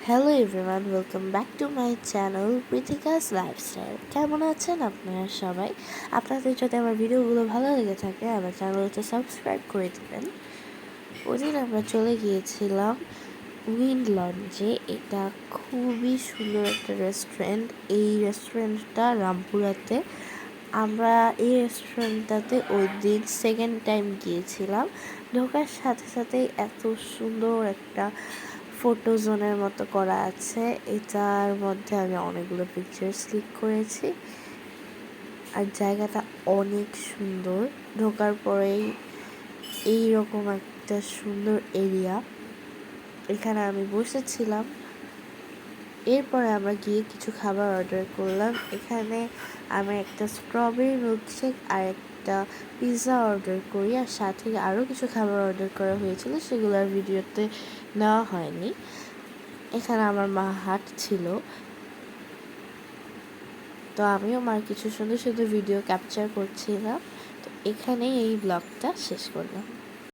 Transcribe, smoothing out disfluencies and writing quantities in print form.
Hello everyone, welcome back to my channel Prithika's lifestyle. কেমন আছেন আপনারা সবাই? আপনাদের যদি আমার ভিডিওগুলো ভালো লেগে থাকে আমার চ্যানেলটা সাবস্ক্রাইব করে দেবেন। ওদিন আমরা চলে গিয়েছিলাম উইন্ড লঞ্চে। এটা খুবই সুন্দর একটা রেস্টুরেন্ট। এই রেস্টুরেন্টটা রামপুরাতে। আমরা এই রেস্টুরেন্টটাতে ওই দিন সেকেন্ড টাইম গিয়েছিলাম। ঢোকার সাথে সাথেই এত সুন্দর একটা ফটো জোনের মতো করা আছে। এটার মধ্যে আমি অনেকগুলো পিকচার্স ক্লিক করেছি। আর জায়গাটা অনেক সুন্দর। ঢোকার পরেই এইরকম একটা সুন্দর এরিয়া, এখানে আমি বসেছিলাম। এরপরে আমরা গিয়ে কিছু খাবার অর্ডার করলাম। এখানে আমি একটা স্ট্রবেরি মিল্কশেক আর একটা পিৎজা অর্ডার করি, আর সাথে আরও কিছু খাবার অর্ডার করা হয়েছিল, সেগুলো আর ভিডিওতে নেওয়া হয়নি। এখানে আমার মা হাঁটছিল, তো আমিও মার কিছু সুন্দর সুন্দর ভিডিও ক্যাপচার করছিলাম। তো এখানেই এই ব্লগটা শেষ করলাম।